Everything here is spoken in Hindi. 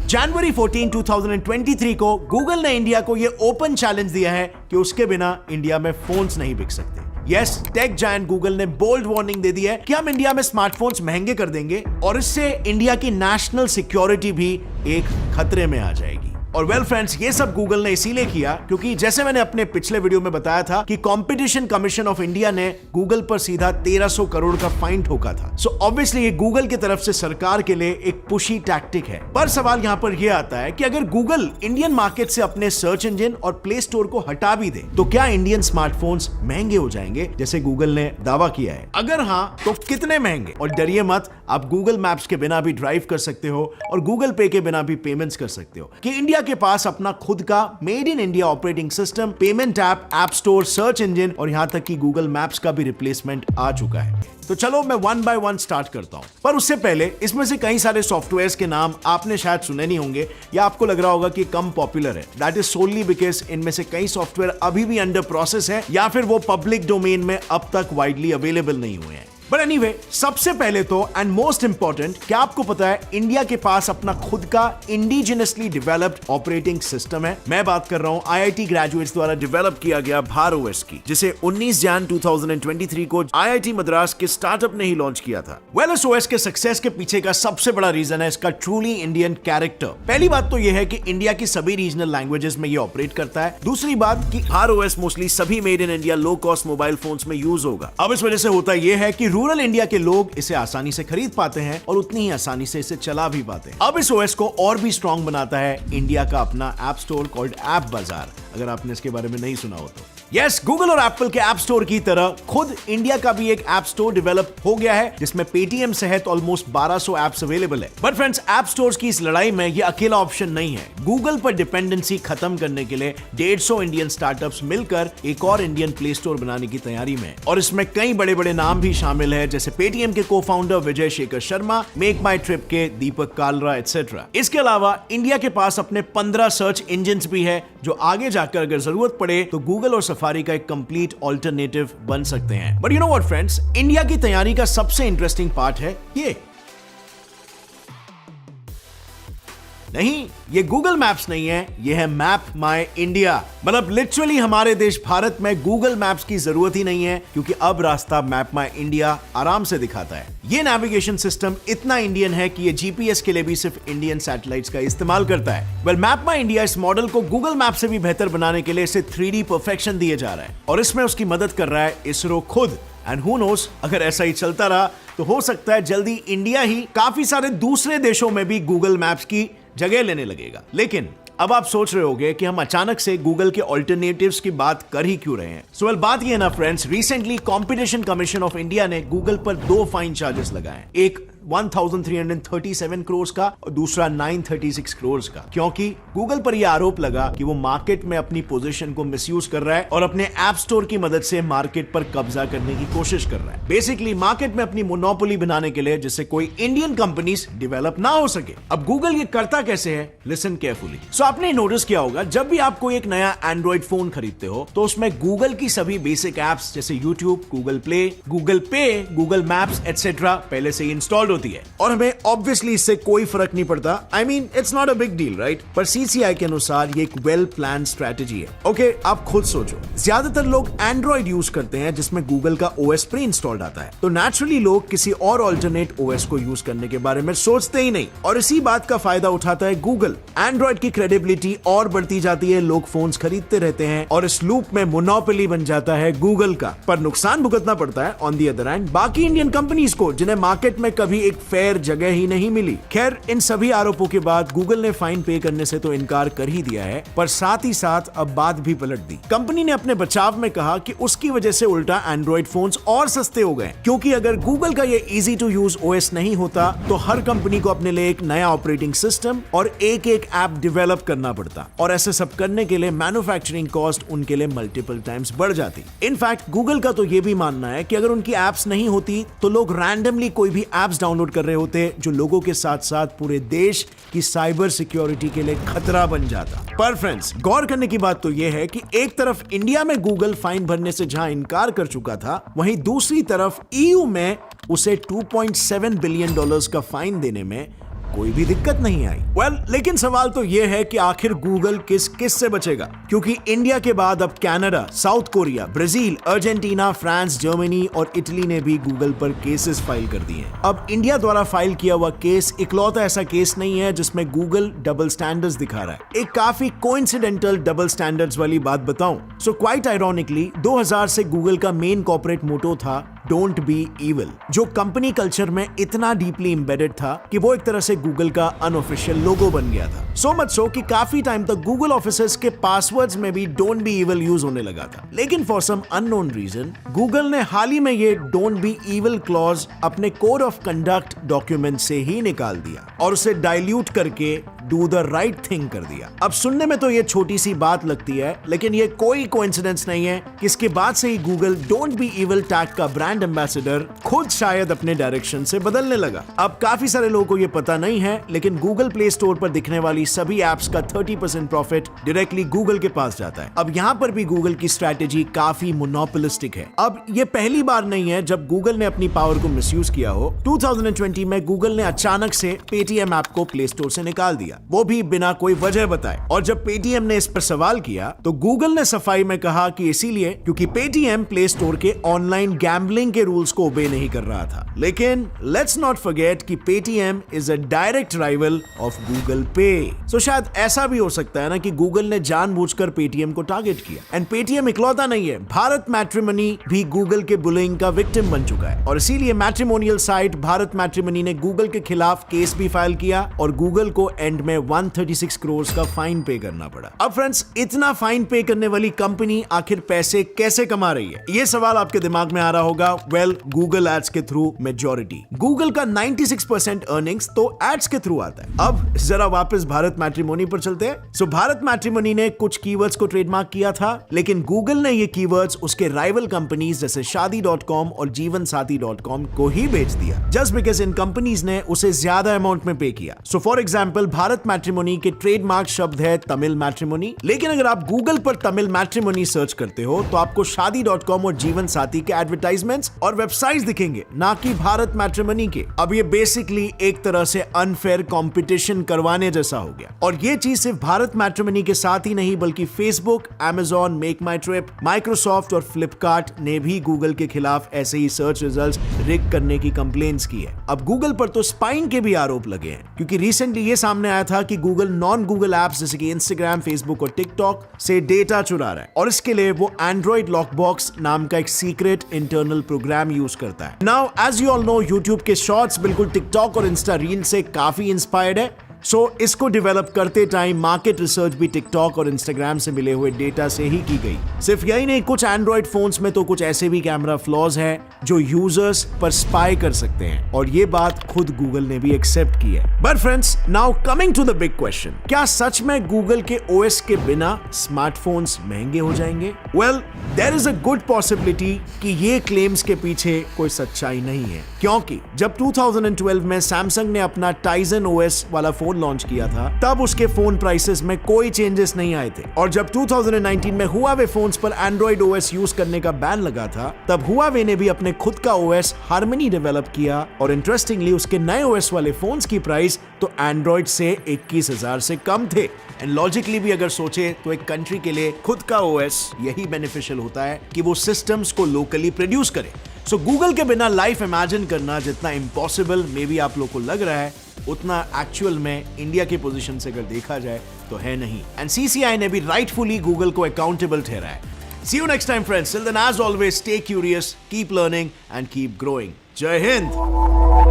जनवरी 14, 2023 को गूगल ने इंडिया को यह ओपन चैलेंज दिया है कि उसके बिना इंडिया में फोन्स नहीं बिक सकते। यस, टेक जायंट गूगल ने बोल्ड वार्निंग दे दी है कि हम इंडिया में स्मार्टफोन्स महंगे कर देंगे और इससे इंडिया की नेशनल सिक्योरिटी भी एक खतरे में आ जाएगी। और वेल फ्रेंड्स, ये सब गूगल ने इसीलिए किया क्योंकि जैसे मैंने अपने पिछले वीडियो में बताया था कि कंपटीशन कमीशन ऑफ इंडिया ने गूगल पर सीधा 1300 करोड़ का फाइन ठोका था। सो ऑब्वियसली ये गूगल की तरफ से सरकार के लिए एक पुशी टैक्टिक है। पर सवाल यहां पर यह आता है कि अगर गूगल इंडियन मार्केट से अपने सर्च इंजन और प्ले स्टोर को हटा भी दे तो क्या इंडियन स्मार्टफोन्स महंगे हो जाएंगे जैसे गूगल ने दावा किया है? अगर हाँ तो कितने महंगे? और डरिए मत, आप गूगल मैप्स के बिना भी ड्राइव कर सकते हो और गूगल पे के बिना भी पेमेंट्स कर सकते हो कि इंडिया के पास अपना खुद का made in India operating system, payment app store, search engine और यहां तक कि गूगल मैप्स का भी रिप्लेसमेंट आ चुका है। तो चलो मैं वन बाय वन स्टार्ट करता हूं। पर उससे पहले इसमें से कई सारे सॉफ्टवेयर्स के नाम आपने शायद सुने नहीं होंगे या आपको लग रहा होगा कि कम पॉपुलर है। दैट इज सोनली बिकॉज इनमें से कई सॉफ्टवेयर अभी भी अंडर प्रोसेस है या फिर वो पब्लिक डोमेन में अब तक वाइडली अवेलेबल नहीं हुए हैं। बट एनीवे, सबसे पहले तो एंड मोस्ट इंपॉर्टेंट, क्या आपको पता है इंडिया के पास अपना खुद का इंडिजिनसली डेवलप्ड ऑपरेटिंग सिस्टम है? मैं बात कर रहा हूं आईआईटी ग्रेजुएट्स द्वारा डेवलप किया गया भार ओएस की, जिसे 19 जन 2023 को आईआईटी मद्रास के स्टार्टअप ने ही लॉन्च किया था। वेल, इस ओएस के सक्सेस के पीछे का सबसे बड़ा रीजन है इसका ट्रूली इंडियन कैरेक्टर। पहली बात तो यह है कि इंडिया की सभी रीजनल लैंग्वेजेस में यह ऑपरेट करता है। दूसरी बात कि भार ओएस मोस्टली सभी made in India low cost mobile phones में यूज होगा। अब इस वजह से होता यह है कि रूरल इंडिया के लोग इसे आसानी से खरीद पाते हैं और उतनी ही आसानी से इसे चला भी पाते हैं। अब इस ओएस को और भी स्ट्रॉन्ग बनाता है इंडिया का अपना ऐप स्टोर कॉल्ड ऐप बाजार, अगर आपने इसके बारे में नहीं सुना हो तो। यस, गूगल और एप्पल के ऐप स्टोर की तरह खुद इंडिया का भी एक ऐप स्टोर डेवलप हो गया है जिसमें पेटीएम सहित ऑलमोस्ट 1200 ऐप्स अवेलेबल है। बट फ्रेंड्स, ऐप स्टोर्स की इस लड़ाई में ये अकेला ऑप्शन नहीं है। गूगल पर डिपेंडेंसी खत्म करने के लिए 150 इंडियन स्टार्टअप्स मिलकर एक और इंडियन प्ले स्टोर बनाने की तैयारी में, और इसमें कई बड़े बड़े नाम भी शामिल है जैसे पेटीएम के को फाउंडर विजय शेखर शर्मा, मेक माई ट्रिप के दीपक कालरा एटसेट्रा। इसके अलावा इंडिया के पास अपने 15 सर्च इंजन भी है जो आगे जाकर अगर जरूरत पड़े तो गूगल और सफारी का एक कंप्लीट ऑल्टरनेटिव बन सकते हैं। But you know what friends, India की तैयारी का सबसे इंटरेस्टिंग पार्ट है ये नहीं, ये गूगल मैप्स नहीं है, ये है मैप माई इंडिया। मतलब लिटरली हमारे देश भारत में गूगल मैप्स की जरूरत ही नहीं है क्योंकि अब रास्ता मैप माई इंडिया आराम से दिखाता है। ये नेविगेशन सिस्टम इतना इंडियन है कि ये जीपीएस के लिए भी सिर्फ इंडियन सैटेलाइट्स का इस्तेमाल करता है। वेल, मैप माई इंडिया इस मॉडल को गूगल मैप से भी बेहतर बनाने के लिए इसे 3D परफेक्शन दिए जा रहा है और इसमें उसकी मदद कर रहा है इसरो खुद। एंड हु नोस, अगर ऐसा ही चलता रहा तो हो सकता है जल्दी इंडिया ही काफी सारे दूसरे देशों में भी गूगल मैप्स की जगह लेने लगेगा। लेकिन अब आप सोच रहे होंगे कि हम अचानक से गूगल के ऑल्टरनेटिव्स की बात कर ही क्यों रहे हैं? सो वेल, बात ये है ना friends, recently competition commission of India ने गूगल पर 2 फाइन चार्जेस लगाए, एक 1337 करोड़ का और दूसरा 936 करोड़ का, क्योंकि गूगल पर यह आरोप लगा कि वो मार्केट में अपनी पोजीशन को मिसयूज कर रहा है और अपने ऐप स्टोर की मदद से मार्केट पर कब्जा करने की कोशिश कर रहा है। बेसिकली मार्केट में अपनी मोनोपोली बनाने के लिए जिससे कोई इंडियन कंपनीज डेवलप ना हो सके। अब गूगल ये करता कैसे है? Listen carefully. सो आपने नोटिस किया होगा जब भी आप कोई एक नया एंड्रॉइड फोन खरीदते हो तो उसमें गूगल की सभी बेसिक एप्स जैसे यूट्यूब, गूगल प्ले, गूगल पे, गूगल मैप्स एटसेट्रा पहले से ही इंस्टॉल्ड होती है और हमें ऑब्वियसली इससे कोई फर्क नहीं पड़ता। I mean it's not a big deal, right? पर सीसीआई के अनुसार ये एक वेल प्लान स्ट्रेटेजी है। ओके, आप खुद सोचो, ज्यादातर लोग एंड्रॉइड यूज करते हैं जिसमें गूगल का ओएस प्री इंस्टॉल्ड आता है, तो नेचुरली लोग किसी और अल्टरनेट ओएस को यूज करने के बारे में सोचते ही नहीं और इसी बात का फायदा उठाता है गूगल। एंड्रॉइड की क्रेडिबिलिटी और बढ़ती जाती है, लोग फोन्स खरीदते रहते हैं और इस लूप में मोनोपोली बन जाता है गूगल का। पर नुकसान भुगतना पड़ता है ऑन दी अदर हैंड बाकी इंडियन कंपनीज को जिन्हें मार्केट में कभी एक फेयर जगह ही नहीं मिली। खैर, इन सभी आरोपों के बाद गूगल ने फाइन पे करने से तो इनकार कर ही दिया है, पर साथ ही साथ अब बात भी पलट दी। कंपनी ने अपने बचाव में कहा कि उसकी वजह से उल्टा एंड्रॉइड फोन्स और सस्ते हो गए, क्योंकि अगर गूगल का ये इजी टू यूज ओएस नहीं होता तो हर कंपनी को अपने लिए एक नया ऑपरेटिंग सिस्टम और एक ऐप डेवलप करना पड़ता और ऐसे सब करने के लिए मैन्युफैक्चरिंग कॉस्ट उनके लिए मल्टीपल टाइम्स बढ़ जाती। इनफैक्ट गूगल का तो ये भी मानना है कि अगर उनकी एप्स नहीं होती तो लोग रैंडमली कोई भी एप्स डाउनलोड कर रहे होते जो लोगों के साथ साथ पूरे देश की साइबर सिक्योरिटी के लिए खतरा बन जाता। पर फ्रेंड्स, गौर करने की बात तो यह है कि एक तरफ इंडिया में गूगल फाइन भरने से जहां इनकार कर चुका था, वहीं दूसरी तरफ ईयू में उसे $2.7 बिलियन का फाइन देने में कोई भी दिक्कत नहीं आई। लेकिन सवाल तो यह है कि आखिर गूगल किस से बचेगा, क्योंकि इंडिया के बाद अब Canada, south Korea, Brazil, Argentina, France, Germany और इटली ने भी गूगल पर केसेस फाइल कर दिए हैं। अब इंडिया द्वारा फाइल किया हुआ केस इकलौता ऐसा केस नहीं है जिसमें गूगल डबल स्टैंडर्ड्स दिखा रहा है। एक काफी कोइंसिडेंटल डबल स्टैंडर्ड्स वाली बात बताऊं, सो क्वाइट आयरॉनिकली 2000 से गूगल का मेन कॉर्पोरेट मोटो था डोंट बी इविल, जो कंपनी कल्चर में इतना डीपली एम्बेडेड था कि वो एक तरह से गूगल का अनऑफिशियल लोगो बन गया था। सो मच सो कि काफी टाइम तक गूगल ऑफिसेस के पासवर्ड्स में भी डोंट बी इविल यूज होने लगा था। लेकिन for some unknown reason Google ने हाल ही में ये डोंट बी इविल क्लॉज अपने कोड ऑफ कंडक्ट डॉक्यूमेंट से ही निकाल दिया और उसे डाइल्यूट करके डू द राइट थिंग कर दिया। अब सुनने में तो ये छोटी सी बात लगती है, लेकिन ये कोई कोइंसिडेंस नहीं है कि इसके बाद से ही Google don't be evil tag का ब्रांड एम्बेसडर खुद शायद अपने डायरेक्शन से बदलने लगा। अब काफी सारे लोगों को ये पता नहीं है, लेकिन गूगल प्ले स्टोर पर दिखने वाली सभी एप्स का 30% प्रॉफिट डायरेक्टली गूगल के पास जाता है। अब यहाँ पर भी गूगल की स्ट्रैटेजी काफी मोनोपोलिस्टिक है। अब ये पहली बार नहीं है जब गूगल ने अपनी पावर को मिसयूज किया हो। 2020 में गूगल ने अचानक से पेटीएम ऐप को प्ले स्टोर से निकाल दिया, वो भी बिना कोई वजह बताए। और जब पेटीएम ने इस पर सवाल किया तो गूगल ने सफाई में कहा कि इसीलिए क्योंकि पेटीएम प्ले स्टोर के ऑनलाइन गैम्बलिंग के रूल्स को ओबे नहीं कर रहा था। लेकिन लेट्स नॉट फॉरगेट कि Paytm is a direct rival of Google पे। सो शायद ऐसा भी हो सकता है ना कि गूगल ने जानबूझकर पेटीएम को टारगेट किया। एंड पेटीएम इकलौता नहीं है, भारत मैट्रिमोनी भी गूगल के बुलिंग का विक्टिम बन चुका है। और इसीलिए मैट्रिमोनियल साइट भारत मैट्रिमोनी ने गूगल के खिलाफ केस भी फाइल किया और गूगल को एंड में 136 करोड़ का फाइन पे करना पड़ा। अब फ्रेंड्स, इतना फाइन पे करने वाली कंपनी आखिर पैसे कैसे कमा रही है? ये सवाल आपके दिमाग में आ रहा होगा। गूगल एड्स के थ्रू मेजॉरिटी। गूगल का 96% अर्निंग्स तो एड्स के थ्रू आता है। अब जरा वापस भारत मैट्रिमोनी पर चलते हैं। सो भारत मैट्रिमोनी ने कुछ कीवर्ड्स को ट्रेडमार्क किया था, लेकिन गूगल ने ये कीवर्ड्स उसके राइवल कंपनीज जैसे शादी.com और जीवनसाथी.com को ही बेच दिया, जस्ट बिकॉज इन कंपनीज ने उसे ज्यादा अमाउंट में पे किया। So for example, Bharat matrimony के ट्रेडमार्क शब्द है तमिल मैट्रिमोनी, लेकिन अगर आप गूगल पर तमिल मैट्रिमोनी सर्च करते हो तो आपको शादी.com और जीवन साथी के एडवर्टाइजमेंट्स और वेबसाइट्स दिखेंगे, ना कि भारत मैट्रिमोनी के। अब ये बेसिकली एक तरह से अनफेयर कंपटीशन करवाने जैसा हो गया। और ये चीज सिर्फ भारत मैट्रिमोनी के साथ ही नहीं, बल्कि फेसबुक, अमेजॉन, मेक माई ट्रिप, माइक्रोसॉफ्ट और फ्लिपकार्ट ने भी गूगल के खिलाफ ऐसे ही सर्च रिजल्ट्स रिग करने की कंप्लेंट्स की है। अब गूगल पर तो स्पाइंग के भी आरोप लगे हैं, क्योंकि रिसेंटली ये सामने आया था कि गूगल नॉन गूगल एप्स जैसे कि इंस्टाग्राम, फेसबुक और टिकटॉक से डेटा चुरा रहा है, और इसके लिए वो एंड्रॉइड लॉकबॉक्स नाम का एक सीक्रेट इंटरनल प्रोग्राम यूज करता है। Now as you all know, YouTube के शॉर्ट्स बिल्कुल टिकटॉक और इंस्टा रील से काफी इंस्पायर्ड है। सो इसको डेवलप करते टाइम मार्केट रिसर्च भी टिकटॉक और इंस्टाग्राम से मिले हुए डेटा से ही की गई। सिर्फ यही नहीं, कुछ एंड्रॉइड फोन्स में तो कुछ ऐसे भी कैमरा फ्लॉज हैं जो यूजर्स पर स्पाई कर सकते हैं, और ये बात खुद गूगल ने भी एक्सेप्ट की है। But friends, now coming to the big question, क्या सच में गूगल के ओएस के बिना स्मार्टफोन्स महंगे हो जाएंगे? Well, there is a good possibility कि ये क्लेम्स के पीछे कोई सच्चाई नहीं है, क्योंकि जब 2012 में सैमसंग ने अपना टाइजन ओएस वाला फोन लॉन्च किया था, तब उसके फोन प्राइसेस में कोई चेंजेस नहीं आए थे। और जब 2019 में हुआवे फोन्स पर एंड्रॉइड ओएस यूज करने का बैन लगा था, तब हुआवे ने भी अपने खुद का ओएस हार्मनी डेवलप किया, और इंटरेस्टिंगली उसके नए ओएस वाले फोन्स की प्राइस तो एंड्रॉइड से 21,000 से कम थे। एंड लॉजिकली भी अगर सोचे तो एक कंट्री के लिए खुद का ओएस यही बेनिफिशियल होता है कि वो सिस्टम्स को लोकली प्रोड्यूस करे। सो गूगल के बिना लाइफ इमेजिन करना जितना इम्पॉसिबल मे बी आप लोग को लग रहा है, उतना एक्चुअल में इंडिया की पोजीशन से अगर देखा जाए तो है नहीं। एंड सीसीआई ने भी राइटफुली गूगल को अकाउंटेबल ठहराया। See you next time friends, till then as always stay curious, keep learning and keep growing. जय हिंद।